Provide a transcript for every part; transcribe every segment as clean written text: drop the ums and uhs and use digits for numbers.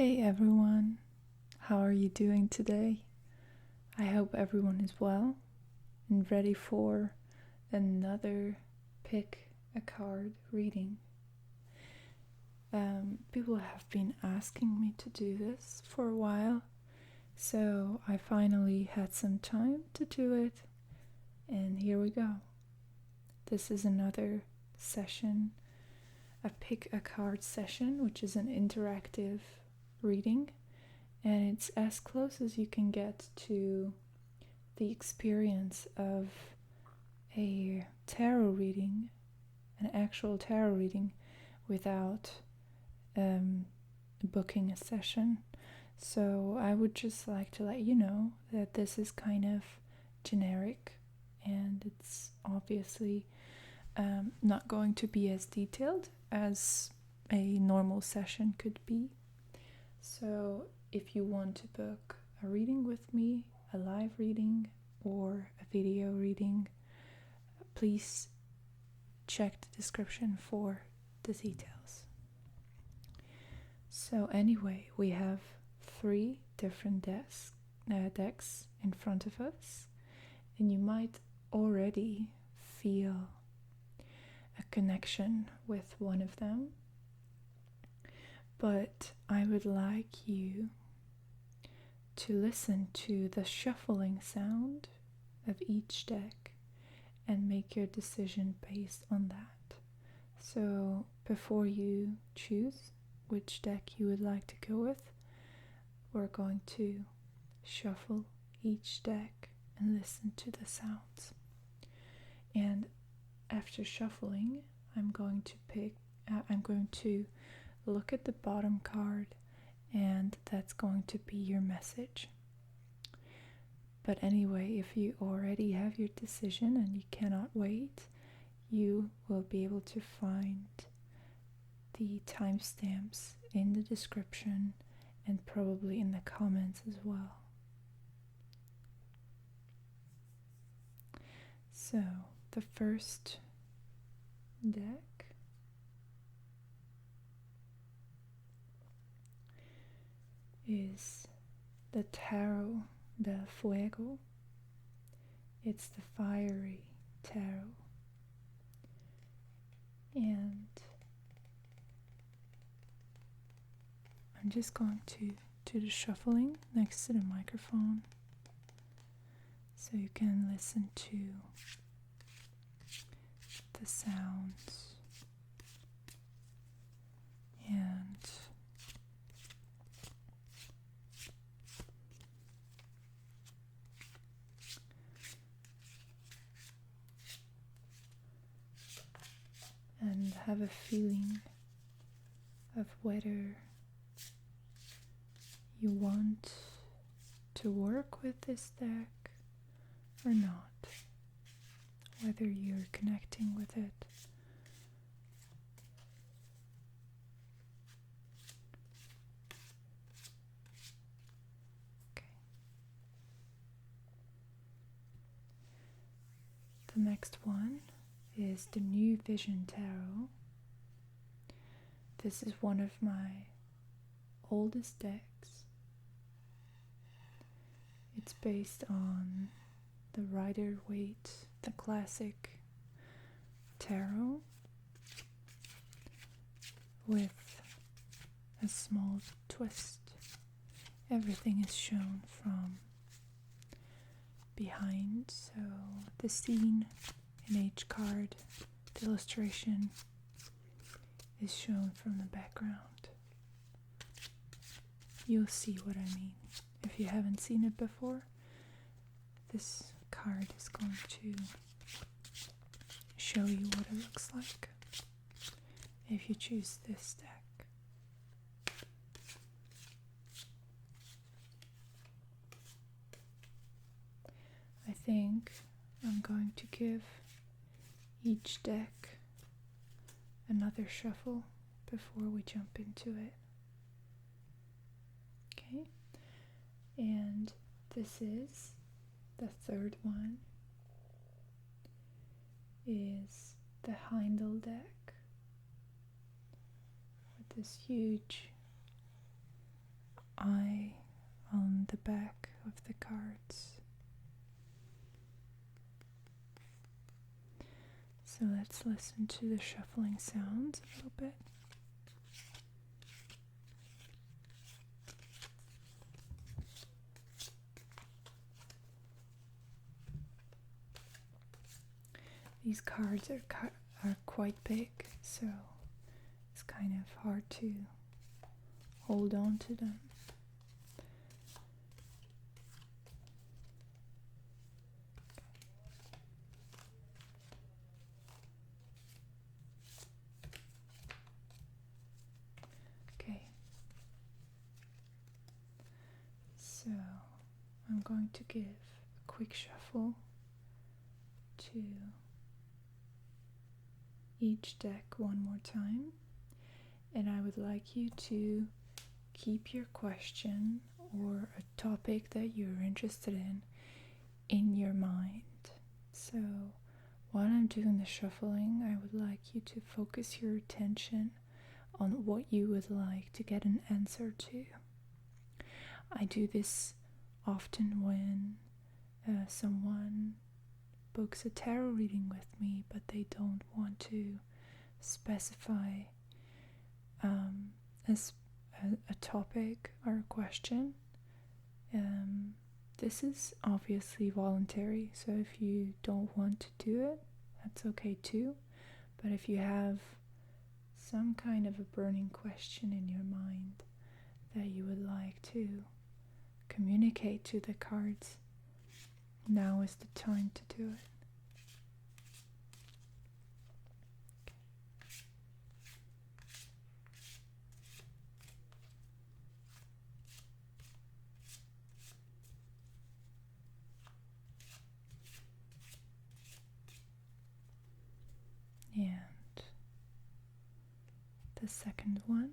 Hey everyone, how are you doing today? I hope everyone is well and ready for another pick a card reading. People have been asking me to do this for a while, so I finally had some time to do it, and here we go. This is another session, a pick a card session, which is an interactive reading, and it's as close as you can get to the experience of a tarot reading, an actual tarot reading, without booking a session. So I would just like to let you know that this is kind of generic, and it's obviously not going to be as detailed as a normal session could be. So if you want to book a reading with me, a live reading or a video reading, please check the description for the details. So anyway, we have 3 different decks in front of us, and you might already feel a connection with one of them. But I would like you to listen to the shuffling sound of each deck and make your decision based on that. So before you choose which deck you would like to go with, we're going to shuffle each deck and listen to the sounds. And after shuffling, I'm going to look at the bottom card, and that's going to be your message. But anyway, if you already have your decision and you cannot wait, you will be able to find the timestamps in the description and probably in the comments as well. So, the first deck is the Tarot del Fuego. It's the fiery tarot. And I'm just going to do the shuffling next to the microphone so you can listen to the sounds and have a feeling of whether you want to work with this deck or not, whether you're connecting with it. Okay. The next one is the New Vision Tarot. This is one of my oldest decks. It's based on the Rider-Waite, the classic tarot, with a small twist. Everything is shown from behind, so the scene in each card, the illustration, is shown from the background. You'll see what I mean. If you haven't seen it before, this card is going to show you what it looks like if you choose this deck. I think I'm going to give each deck another shuffle before we jump into it. Okay, and this is the third one, is the Heindel deck with this huge eye on the back of the cards. So let's listen to the shuffling sounds a little bit. These cards are quite big, so it's kind of hard to hold on to them. Okay, so I'm going to give a quick shuffle to each deck one more time, and I would like you to keep your question or a topic that you're interested in your mind. So while I'm doing the shuffling, I would like you to focus your attention on what you would like to get an answer to. I do this often when someone books a tarot reading with me, but they don't want to specify as a topic or a question. This is obviously voluntary, so if you don't want to do it, that's okay too. But if you have some kind of a burning question in your mind that you would like to communicate to the cards, now is the time to do it. And the second one.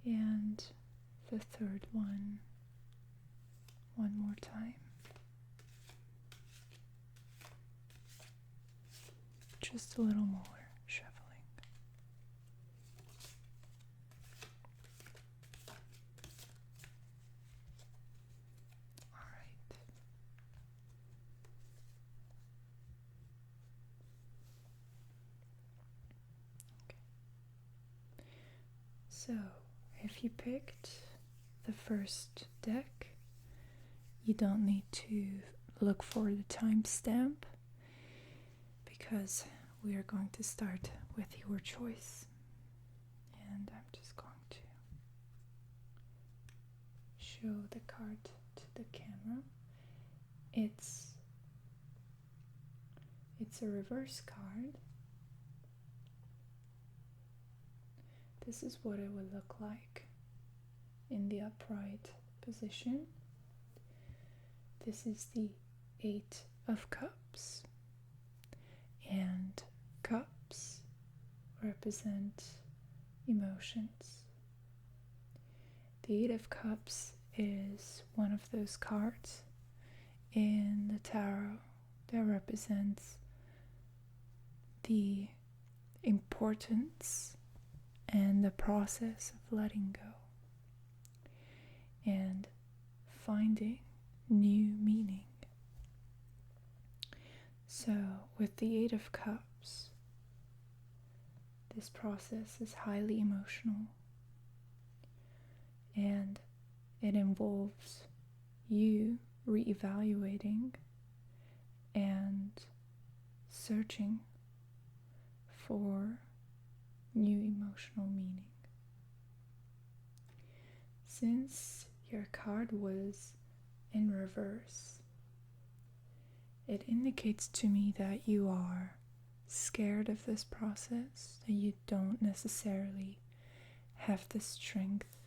And the third one more time. Just a little more shuffling. All right. Okay. So, if you picked the first deck, you don't need to look for the timestamp because we are going to start with your choice. And I'm just going to show the card to the camera. It's a reverse card. This is what it would look like in the upright position. This is the 8 of Cups, and cups represent emotions. The 8 of Cups is one of those cards in the tarot that represents the importance and the process of letting go and finding new meaning. So with the 8 of Cups, this process is highly emotional, and it involves you reevaluating and searching for new emotional meaning. Since your card was in reverse, it indicates to me that you are scared of this process, that you don't necessarily have the strength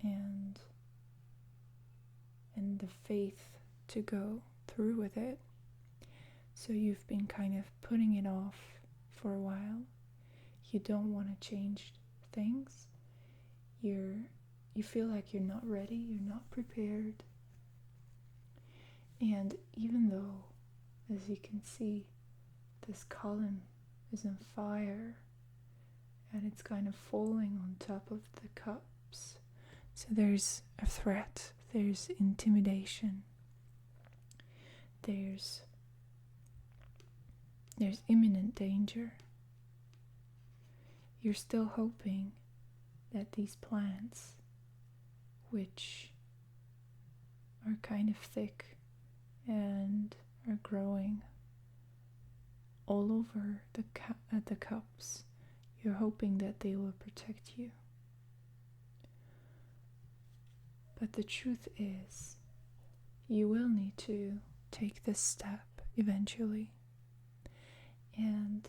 and the faith to go through with it. So you've been kind of putting it off for a while. You don't want to change things. You feel like you're not ready, you're not prepared. And even though, as you can see, this column is on fire and it's kind of falling on top of the cups, so there's a threat, there's intimidation, there's imminent danger. You're still hoping that these plants, which are kind of thick and are growing all over the cups, you're hoping that they will protect you. But the truth is, you will need to take this step eventually. And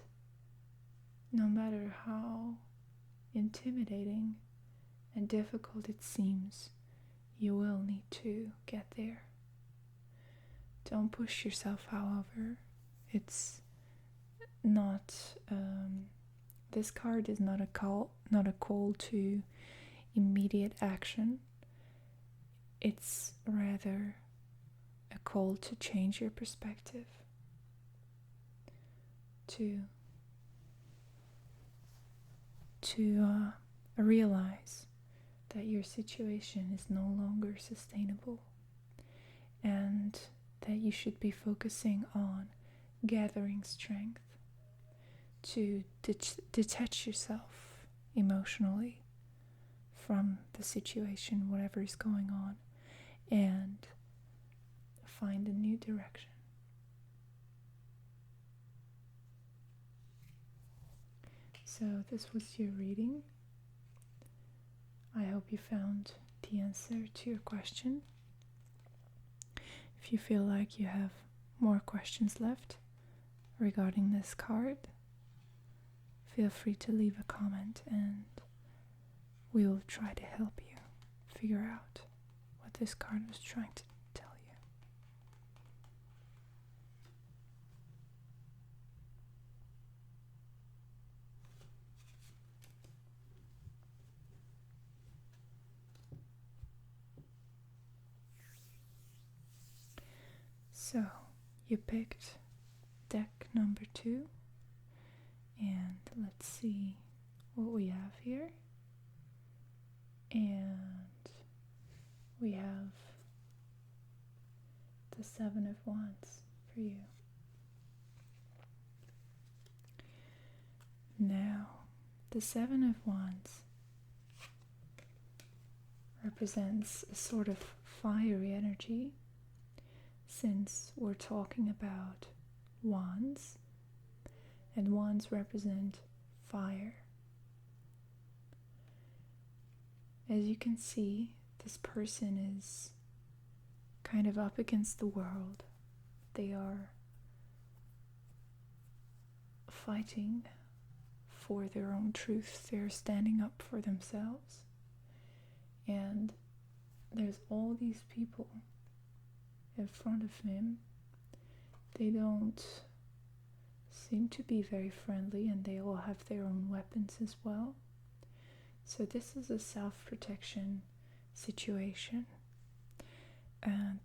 no matter how intimidating and difficult it seems, you will need to get there. Don't push yourself, however. It's not, this card is not a call to immediate action. It's rather a call to change your perspective, to realize that your situation is no longer sustainable and that you should be focusing on gathering strength to detach yourself emotionally from the situation, whatever is going on, and find a new direction. So this was your reading. I hope you found the answer to your question. If you feel like you have more questions left regarding this card, feel free to leave a comment and we will try to help you figure out what this card was trying to tell you. So, you picked deck number 2, and let's see what we have here. And we have the 7 of Wands for you. Now, the 7 of Wands represents a sort of fiery energy, since we're talking about wands, and wands represent fire. As you can see, this person is kind of up against the world. They are fighting for their own truth. They're standing up for themselves. And there's all these people in front of him. They don't seem to be very friendly, and they all have their own weapons as well. So this is a self-protection situation.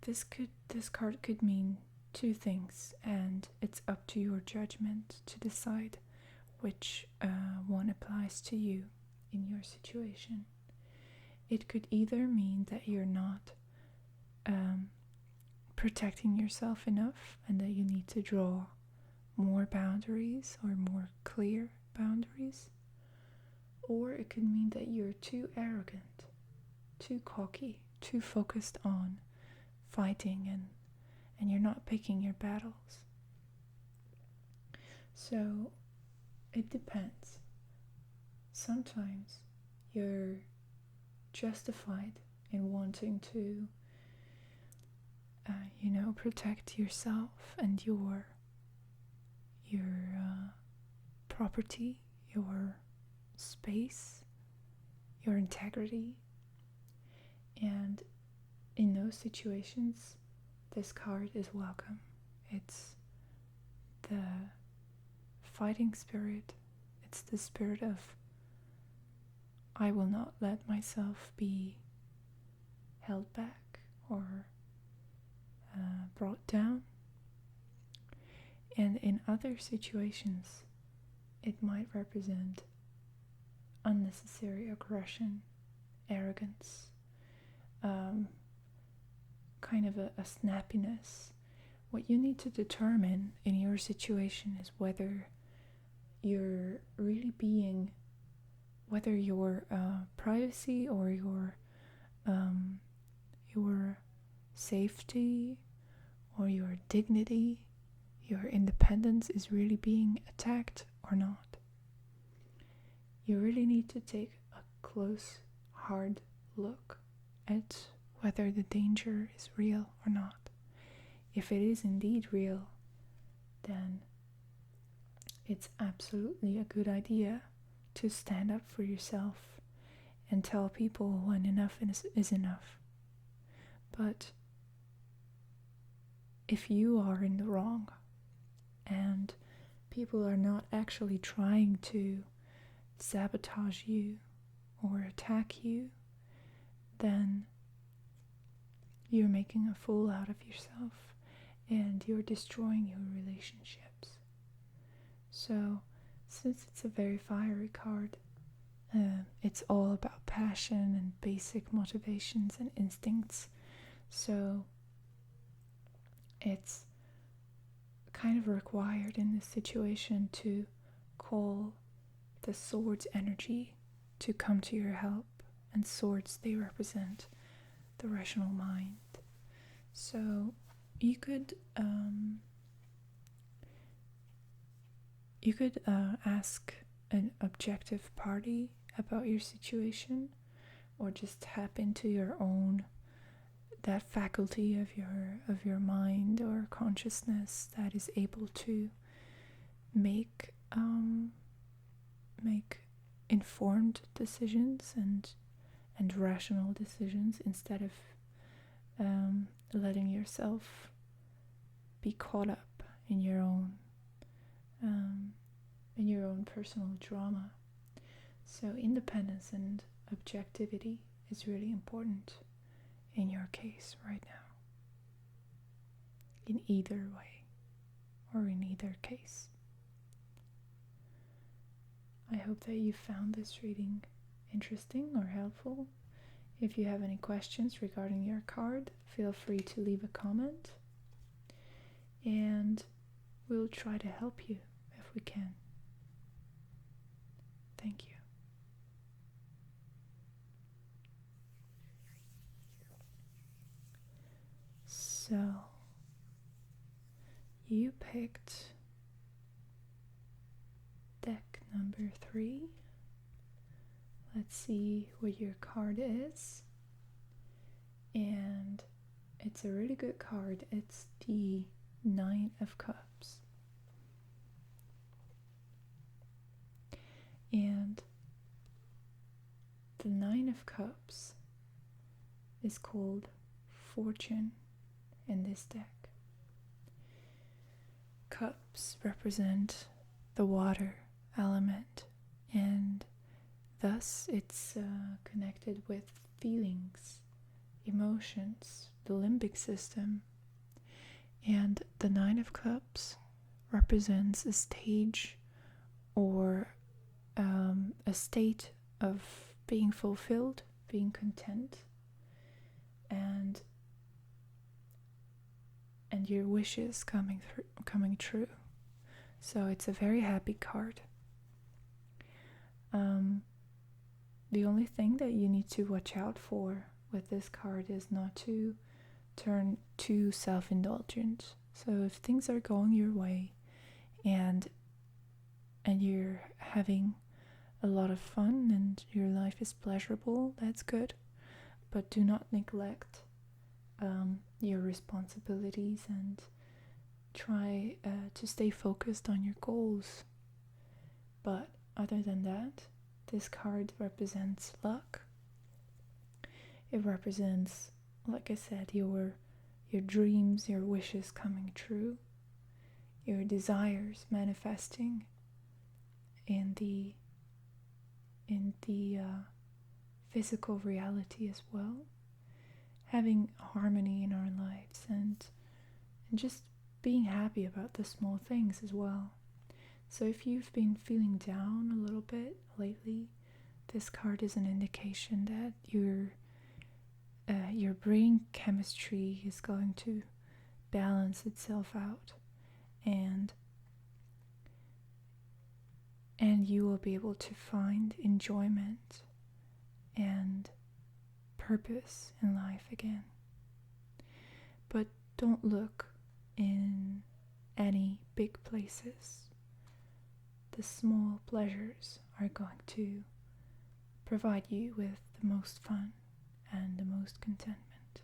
This card could mean two things, and it's up to your judgment to decide which one applies to you in your situation. It could either mean that you're not protecting yourself enough and that you need to draw more boundaries or more clear boundaries, or it could mean that you're too arrogant, too cocky, too focused on fighting, and you're not picking your battles. So it depends. Sometimes you're justified in wanting to protect yourself and your property, your space, your integrity. And in those situations, this card is welcome. It's the fighting spirit. It's the spirit of, I will not let myself be held back or brought down. And in other situations, it might represent unnecessary aggression, arrogance, kind of a snappiness. What you need to determine in your situation is whether you're really being, whether your privacy or your safety or your dignity, your independence is really being attacked or not. You really need to take a close, hard look at whether the danger is real or not. If it is indeed real, then it's absolutely a good idea to stand up for yourself and tell people when enough is enough. But if you are in the wrong and people are not actually trying to sabotage you or attack you, then you're making a fool out of yourself and you're destroying your relationships. So, since it's a very fiery card, it's all about passion and basic motivations and instincts. So, it's kind of required in this situation to call the swords energy to come to your help. And swords, they represent the rational mind. So you could ask an objective party about your situation, or just tap into your own, that faculty of your mind or consciousness that is able to make informed decisions and rational decisions instead of letting yourself be caught up in your own personal drama. So independence and objectivity is really important in your case right now, in either way or in either case. I hope that you found this reading interesting or helpful. If you have any questions regarding your card, feel free to leave a comment and we'll try to help you if we can. Thank you. So, you picked deck number 3. Let's see what your card is. And it's a really good card. It's the 9 of Cups. And the 9 of Cups is called Fortune in this deck. Cups represent the water element, and thus it's connected with feelings, emotions, the limbic system. And the 9 of Cups represents a stage or a state of being fulfilled, being content, and your wishes coming true. So it's a very happy card. The only thing that you need to watch out for with this card is not to turn too self-indulgent. So if things are going your way and you're having a lot of fun and your life is pleasurable, that's good. But do not neglect your responsibilities and try to stay focused on your goals. But other than that, this card represents luck. It represents, like I said, your dreams, your wishes coming true, your desires manifesting in the physical reality as well, having harmony in our lives, and just being happy about the small things as well. So if you've been feeling down a little bit lately, this card is an indication that your brain chemistry is going to balance itself out, and you will be able to find enjoyment and purpose in life again. But don't look in any big places. The small pleasures are going to provide you with the most fun and the most contentment.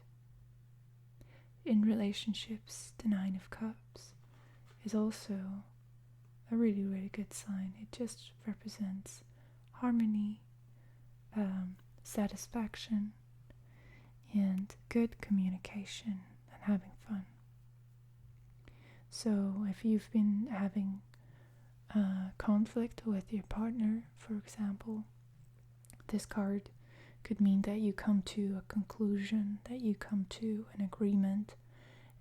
In relationships, the Nine of Cups is also a really, really good sign. It just represents harmony, satisfaction, and good communication and having fun. So if you've been having conflict with your partner, for example, this card could mean that you come to a conclusion, that you come to an agreement,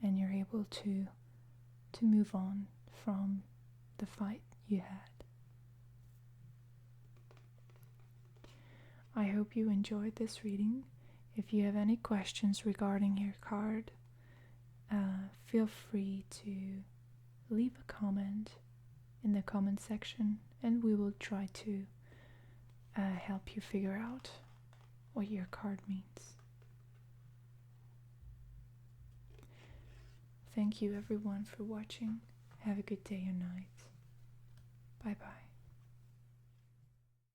and you're able to move on from the fight you had. I hope you enjoyed this reading. If you have any questions regarding your card, feel free to leave a comment in the comment section, and we will try to help you figure out what your card means. Thank you everyone for watching. Have a good day or night. Bye bye.